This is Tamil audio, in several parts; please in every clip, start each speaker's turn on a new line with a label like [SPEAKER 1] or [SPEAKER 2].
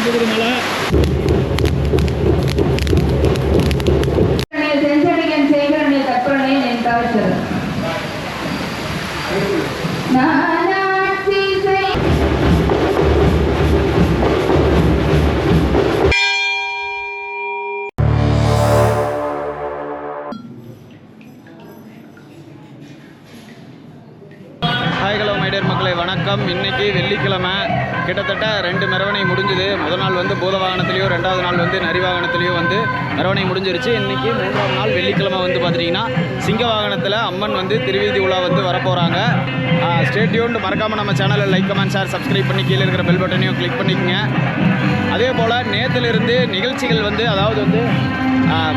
[SPEAKER 1] போகுது மழை. ஹாய் ஹலோ மைடியர் மக்களே, வணக்கம். இன்றைக்கி வெள்ளிக்கிழமை. கிட்டத்தட்ட 2 மெரவணை முடிஞ்சுது. முதல் நாள் வந்து பூத வாகனத்துலேயும், 2வது நாள் வந்து நரி வாகனத்துலேயும் வந்து மெரவணை முடிஞ்சிருச்சு. இன்றைக்கி 3ஆம் நாள் வெள்ளிக்கிழமை வந்து பார்த்துட்டிங்கன்னா சிங்க வாகனத்தில் அம்மன் வந்து திருவீதி உலா வந்து வரப்போகிறாங்க. ஸ்டேட்யூன். மறக்காமல் நம்ம சேனலில் லைக், கமெண்ட், ஷேர், சப்ஸ்கிரைப் பண்ணி கீழே இருக்கிற பெல் பட்டனையும் கிளிக் பண்ணிக்கோங்க. அதே போல் நேற்றுலேருந்து நிகழ்ச்சிகள் வந்து அதாவது வந்து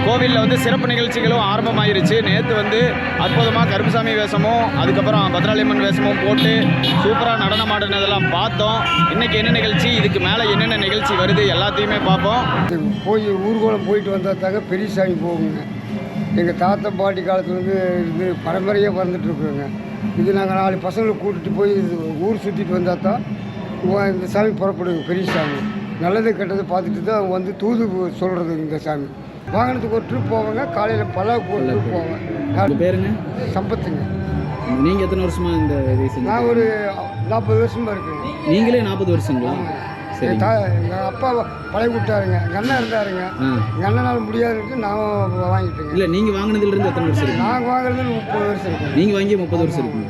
[SPEAKER 1] கோவிலில் வந்து சிறப்பு நிகழ்ச்சிகளும் ஆரம்பமாயிருச்சு. நேற்று வந்து அற்புதமாக கருப்புசாமி வேஷமும் அதுக்கப்புறம் பத்ராளியம்மன் வேஷமும் போட்டு சூப்பராக நடனம் ஆடினதெல்லாம் பார்த்தோம். இன்றைக்கி என்ன நிகழ்ச்சி, இதுக்கு மேலே என்னென்ன நிகழ்ச்சி வருது எல்லாத்தையுமே பார்ப்போம்.
[SPEAKER 2] போய் ஊர்வலம் போயிட்டு வந்தாத்தாங்க பெரியசாமி போகுங்க. எங்கள் தாத்தா பாட்டி காலத்துலேருந்து இது பரம்பரையாக வந்துட்டுருக்குறோங்க. இது நாங்கள் 4 பசங்களை கூட்டிகிட்டு போய் ஊர் சுற்றிட்டு வந்தால் தான் இந்த சாமி புறப்படுங்க. பெரிய சாமி நல்லது கெட்டது பார்த்துட்டு தான் வந்து தூது சொல்கிறது. இந்த சாமி வாகனத்துக்கு ஒரு ட்ரிப் போவாங்க. காலையில் பல்லாவுக்கு ஒரு ட்ரிப் போவேன்.
[SPEAKER 1] பேருங்க
[SPEAKER 2] சம்பத்துங்க.
[SPEAKER 1] நீங்கள் எத்தனை வருஷமாக இந்த ரேஸ்?
[SPEAKER 2] நான் ஒரு 40 வருஷமாக இருக்குங்க.
[SPEAKER 1] நீங்களே 40 வருஷங்களா?
[SPEAKER 2] எங்கள் அப்பா பழைய விட்டாருங்க. எங்கள் அண்ணன் இருந்தாருங்க. எங்கள் அண்ணனால் முடியாதுன்னு நான் வாங்கிட்டேங்க.
[SPEAKER 1] இல்லை, நீங்கள் வாங்கினதுலேருந்து எத்தனை வருஷம் இருக்கு?
[SPEAKER 2] நாங்கள் வாங்குறது 30 வருஷம் இருக்குங்க.
[SPEAKER 1] நீங்கள் வாங்கி 30 வருஷம் இருக்குங்க.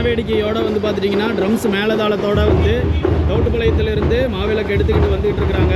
[SPEAKER 1] வேடிக்கையோடு வந்து பார்த்துட்டிங்கன்னா ட்ரம்ஸ் மேலதாளத்தோடு வந்து தோட்டுப்பாளையத்திலிருந்து மாவிளக்கு எடுத்துக்கிட்டு வந்துகிட்டு இருக்கிறாங்க.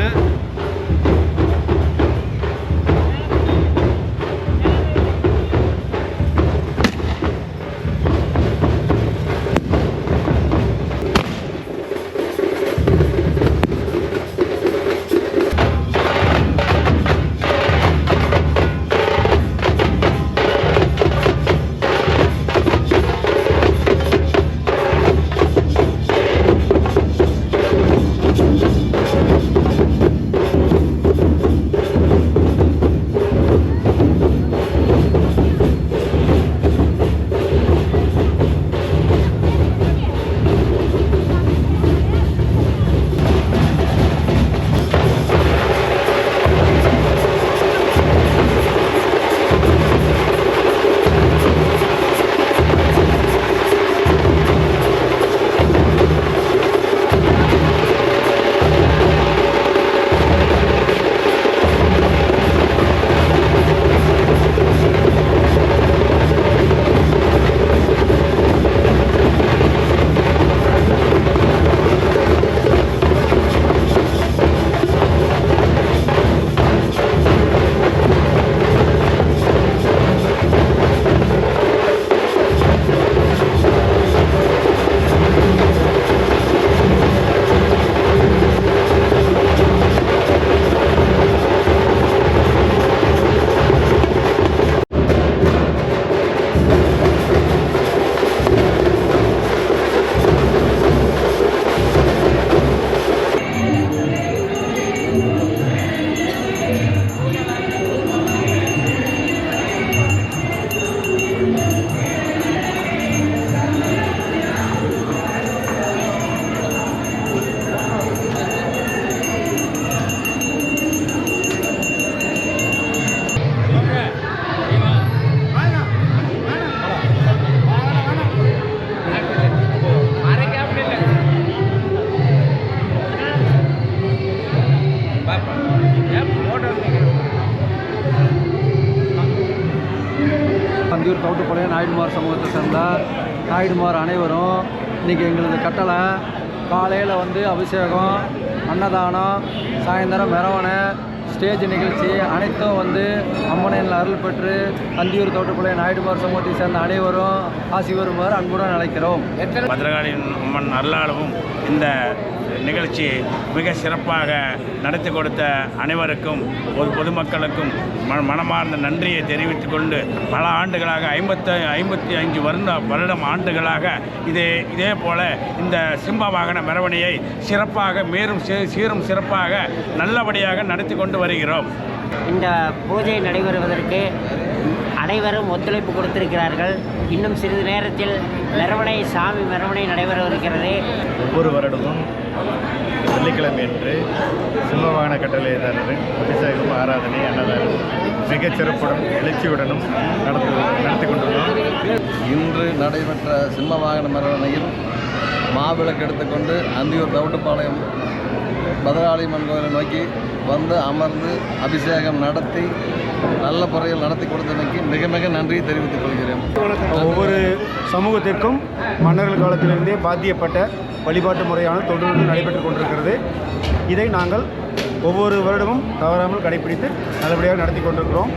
[SPEAKER 3] அந்தியூர் தோட்டுப்பாளையம் நாயுடுமார் சமூகத்தை சேர்ந்த நாயுடுமார் அனைவரும் இன்றைக்கி எங்களது கட்டளை காலையில் வந்து அபிஷேகம், அன்னதானம், சாயந்தரம் மெரவணை, ஸ்டேஜ் நிகழ்ச்சி அனைத்தும் வந்து அம்மனின் அருள் பெற்று அந்தியூர் தோட்டுப்பாளையம் நாயுடுமார் சமூகத்தை சேர்ந்த அனைவரும் ஆசி வருமாறு அன்புடன் அழைக்கிறோம்.
[SPEAKER 4] பத்ரகாளியின் அம்மன் அருளாளவும் இந்த நிகழ்ச்சி மிக சிறப்பாக நடத்தி கொடுத்த அனைவருக்கும் பொதுமக்களுக்கும் மனமார்ந்த நன்றியை தெரிவித்துக் கொண்டு பல ஆண்டுகளாக 55 வருடம் ஆண்டுகளாக இதே போல இந்த சிம்ம வாகன மெரவணையை சிறப்பாக மேலும் சீரும் சிறப்பாக நல்லபடியாக நடத்தி கொண்டு வருகிறோம்.
[SPEAKER 5] இந்த பூஜை நடைபெறுவதற்கு அனைவரும் ஒத்துழைப்பு கொடுத்திருக்கிறார்கள். இன்னும் சிறிது நேரத்தில் சாமி மெரவணை நடைபெறவிருக்கிறது.
[SPEAKER 6] ஒவ்வொரு வருடமும் வெள்ளிக்கிழமை என்று சிம்மவாகன கட்டளைதாரரின் அபிஷேகம், ஆராதனை, அன்னதானம் மிகச் சிறப்புடன் எழுச்சியுடனும் நடத்தி கொண்டுள்ளோம்.
[SPEAKER 3] இன்று நடைபெற்ற சிம்மவாகன மெரவணையில் மாவிளக்கு எடுத்துக்கொண்டு அந்தியூர் தவுட்டுப்பாளையம் பத்ரகாளியம்மன் கோயிலை நோக்கி வந்து அமர்ந்து அபிஷேகம் நடத்தி நல்ல முறையில் நடத்தி கொடுத்தமைக்கு மிக மிக நன்றியை தெரிவித்துக் கொள்கிறேன்.
[SPEAKER 7] ஒவ்வொரு சமூகத்திற்கும் மன்னர்கள் காலத்திலிருந்தே பாத்தியப்பட்ட வழிபாட்டு முறையான தொடர்ந்து நடைபெற்று கொண்டிருக்கிறது. இதை நாங்கள் ஒவ்வொரு வருடமும் தவறாமல் கடைபிடித்து நல்லபடியாக நடத்தி கொண்டிருக்கிறோம்.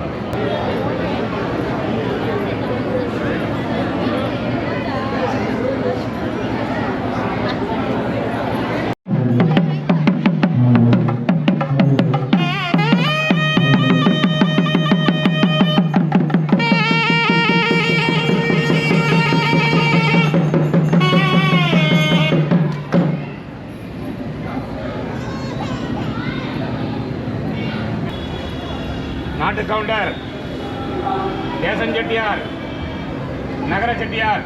[SPEAKER 4] நாட்டு கவுண்டர், தேசன் செட்டியார், நகர செட்டியார்,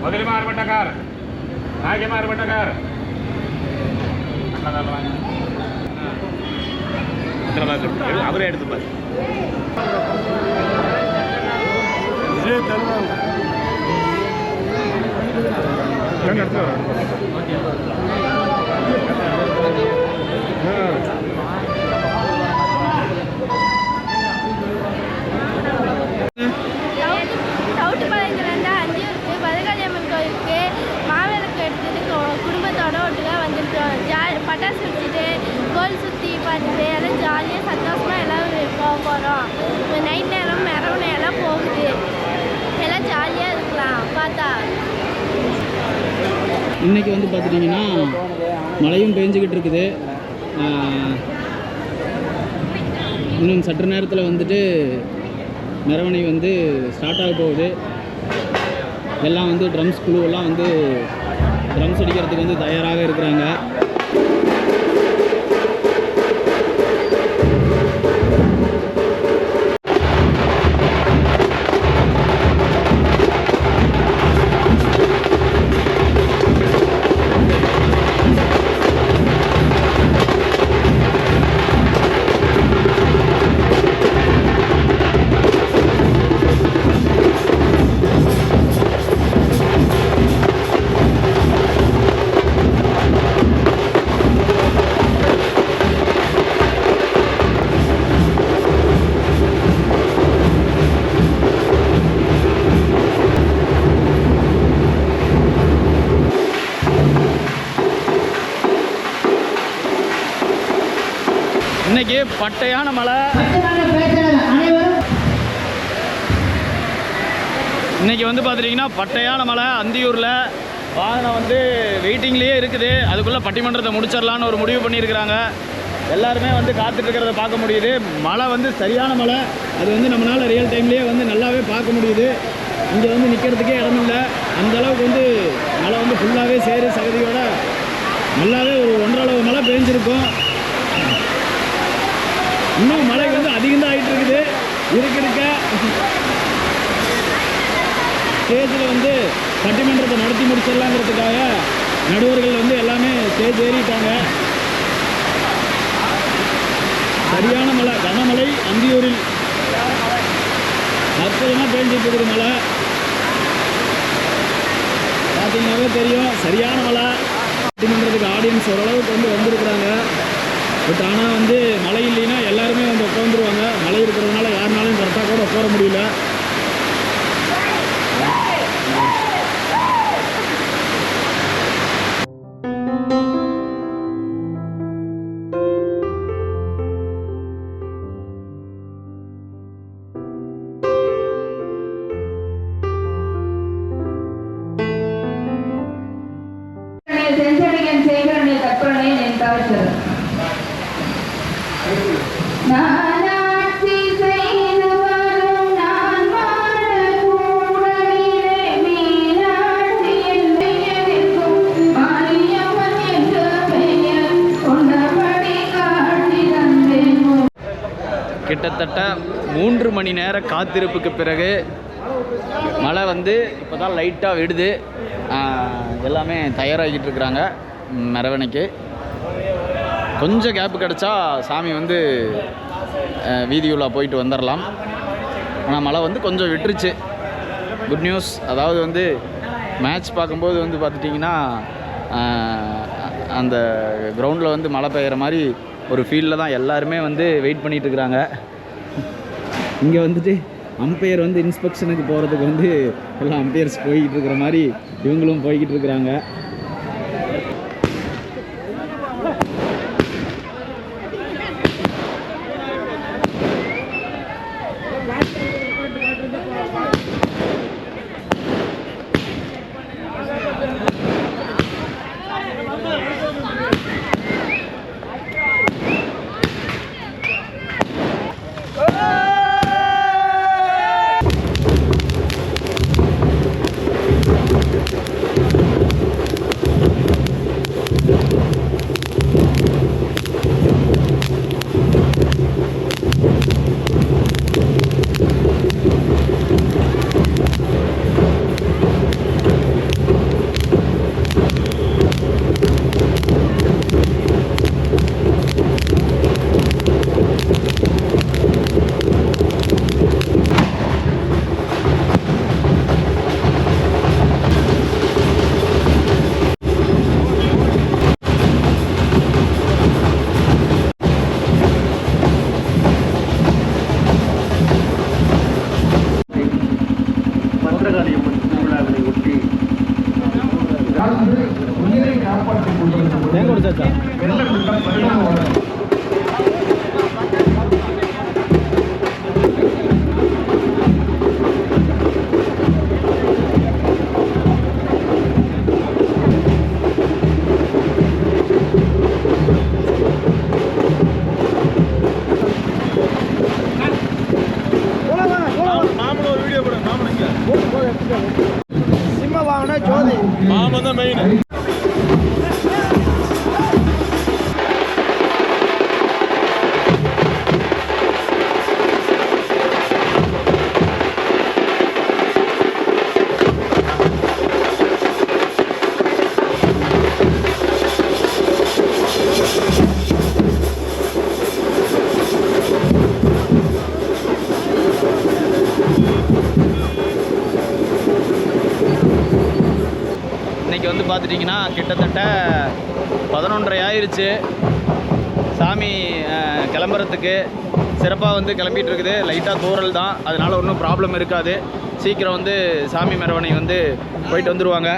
[SPEAKER 4] முதலிமார் வட்டக்கார், நாயகமார் வட்டக்கார், அவரே எடுத்துப்பார்.
[SPEAKER 8] தவுட்டுப்பாளையத்துலேருந்து அந்தியூருக்கு பத்ரகாளியம்மன் கோயிலுக்கு மாவிளக்கு எடுத்துட்டு குடும்பத்தோட ஒட்டுக்காக வந்துருக்கோம். பட்டாசு வச்சுட்டு கோயில் சுற்றி பார்த்துட்டு எல்லாம் ஜாலியாக சந்தோஷமாக எல்லாம் போக போகிறோம். நைட் நேரம் மெரவணை எல்லாம் போகுது, எல்லாம் ஜாலியாக இருக்கலாம் பார்த்தா.
[SPEAKER 1] இன்றைக்கி வந்து பார்த்துட்டிங்கன்னா மழையும் பெஞ்சிக்கிட்டு இருக்குது. இன்னும் சற்று நேரத்தில் வந்துட்டு மெரவணை வந்து ஸ்டார்ட் ஆக போகுது. எல்லாம் வந்து ட்ரம்ஸ் குழுவெல்லாம் வந்து ட்ரம்ஸ் அடிக்கிறதுக்கு வந்து தயாராக இருக்கிறாங்க. இன்னைக்கு பட்டையான மழை. இன்னைக்கு வந்து பார்த்துட்டிங்கன்னா பட்டையான மழை. அந்தியூரில் வாகனம் வந்து வெயிட்டிங்லேயே இருக்குது. அதுக்குள்ளே பட்டிமன்றத்தை முடிச்சிடலான்னு ஒரு முடிவு பண்ணியிருக்கிறாங்க. எல்லாருமே வந்து காத்துட்ருக்கிறத பார்க்க முடியுது. மழை வந்து சரியான மழை. அது வந்து நம்மளால் ரியல் டைம்லேயே வந்து நல்லாவே பார்க்க முடியுது. இங்கே வந்து நிற்கிறதுக்கே இடம் இல்லை. அந்தளவுக்கு வந்து மழை வந்து ஃபுல்லாகவே சேரு சகதியோட நல்லாவே ஒரு ஒன்றளவு மழை பெஞ்சிருக்கும். இன்னும் மழை வந்து அதிகம் தான் ஆகிட்டு இருக்குது. இருக்க ஸ்டேஜில் வந்து பட்டிமன்றத்தை நடத்தி முடிச்சிடலாங்கிறதுக்காக நடுவர்கள் வந்து எல்லாமே ஸ்டேஜ் ஏறிட்டாங்க. சரியான மழை, கனமழை அந்தியூரில் அற்புதமாக பெஞ்சிட்டு இருக்குது. மழை பார்த்தீங்கன்னாவே தெரியும், சரியான மழை. பட்டிமன்றத்துக்கு ஆடியன்ஸ் ஓரளவுக்கு வந்து வந்திருக்கிறாங்க. பட் ஆனால் வந்து மழை இல்லைன்னா எல்லாருமே வந்து உட்காந்துருவாங்க. மழை இருக்கிறதுனால யாருனாலும் கரெக்டாக கூட உட்கார முடியல. கிட்டத்தட்ட 3 மணி நேர காத்திருப்புக்கு பிறகு மழை வந்து இப்போ தான் லைட்டாக விடுது. எல்லாமே தயாராகிட்டு இருக்கிறாங்க மெரவணைக்கு. கொஞ்சம் கேப்பு கிடச்சா சாமி வந்து வீதியுலா போயிட்டு வந்துடலாம். ஆனால் மழை வந்து கொஞ்சம் விட்டுருச்சு. Good news. அதாவது வந்து மேட்ச் பார்க்கும்போது வந்து பார்த்துட்டிங்கன்னா அந்த கிரவுண்டில் வந்து மழை பெய்கிற மாதிரி ஒரு ஃபீல்டில் தான் எல்லாருமே வந்து வெயிட் பண்ணிகிட்டு இருக்கிறாங்க. இங்கே வந்துட்டு அம்பையர் வந்து இன்ஸ்பெக்ஷனுக்கு போகிறதுக்கு வந்து எல்லாம் அம்பையர்ஸ் போய்கிட்டு இருக்கிற மாதிரி இவங்களும் போய்கிட்டு இருக்கிறாங்க. பார்த்துட்டிங்கன்னா கிட்டத்தட்ட 11:30 ஆயிடுச்சு. சாமி கிளம்புறதுக்கு சிறப்பாக வந்து கிளம்பிட்டு இருக்குது. லைட்டாக தூரல் தான், அதனால் ஒன்றும் ப்ராப்ளம் இருக்காது. சீக்கிரம் வந்து சாமி மெரவணை வந்து போயிட்டு வந்துடுவாங்க.